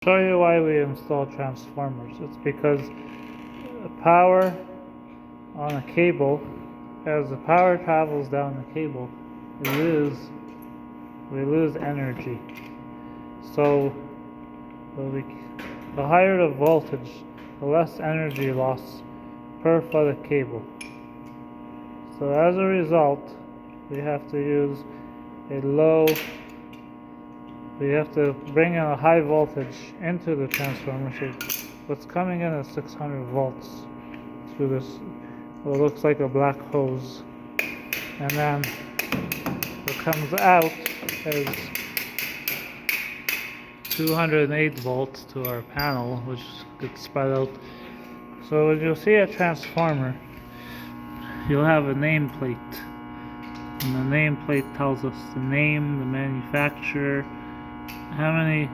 Show you why we install transformers. It's because power on a cable, as the power travels down the cable, we lose energy. So the higher the voltage, the less energy loss per foot of cable. So as a result, we have to bring in a high voltage into the transformer. So what's coming in is 600 volts through this, what looks like a black hose. And then what comes out is 208 volts to our panel, which gets spread out. So when you'll see a transformer, you'll have a nameplate. And the nameplate tells us the name, the manufacturer, how many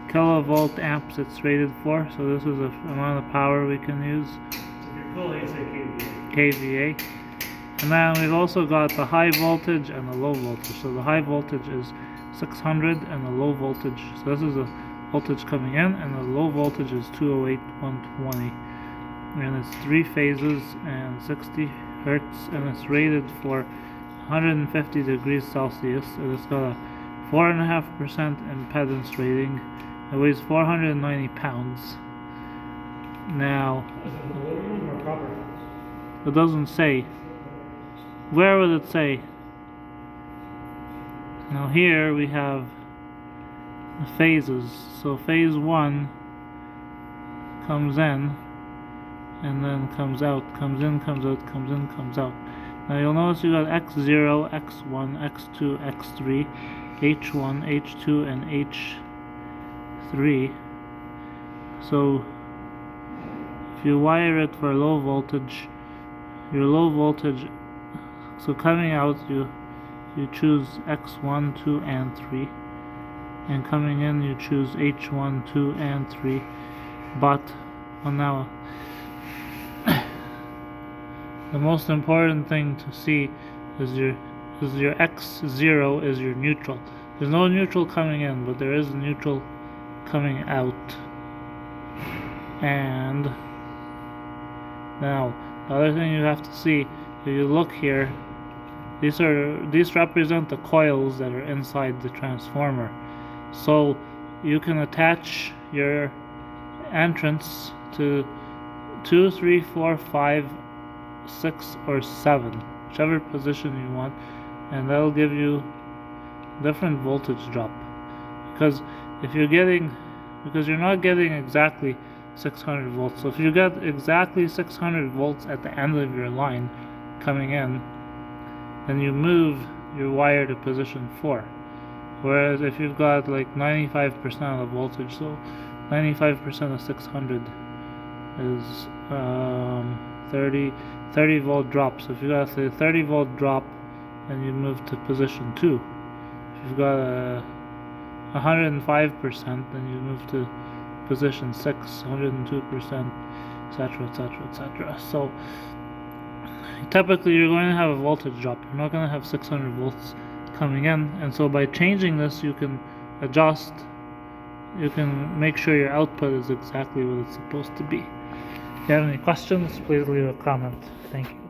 kilovolt amps it's rated for. So this is the amount of power we can use. If you're full, you say kVA. And then we've also got the high voltage and the low voltage. So the high voltage is 600 and the low voltage, so this is the voltage coming in, and the low voltage is 208 120, and it's 3 phases and 60 hertz, and it's rated for 150 degrees Celsius, and it's got a 4.5% impedance rating. It weighs 490 pounds. Now, is it aluminum or copper? It doesn't say. Where would it say? Now here we have the phases. So phase 1 comes in and then comes out, comes in, comes out, comes in, comes out. Now you'll notice you got X0, X1, X2, X3, H1, H2, and H3. So if you wire it for low voltage, your low voltage, so coming out you choose X1, 2, and 3, and coming in you choose H1, 2, and 3. But now the most important thing to see is your X0 is your neutral. There's no neutral coming in, but there is a neutral coming out. And now the other thing you have to see, if you look here, these represent the coils that are inside the transformer. So you can attach your entrance to 2, 3, 4, 5, 6, or 7, whichever position you want, and that'll give you different voltage drop. Because you're not getting exactly 600 volts. So if you get exactly 600 volts at the end of your line coming in, then you move your wire to position 4. Whereas if you've got like 95% of the voltage, so 95% of 600 is 30 volt drop. So if you got a 30 volt drop, then you move to position 2. If you've got a 105%, then you move to position 6, 102%, etc., etc., etc. So typically you're going to have a voltage drop. You're not going to have 600 volts coming in, and so by changing this you can adjust, you can make sure your output is exactly what it's supposed to be. If you have any questions, please leave a comment. Thank you.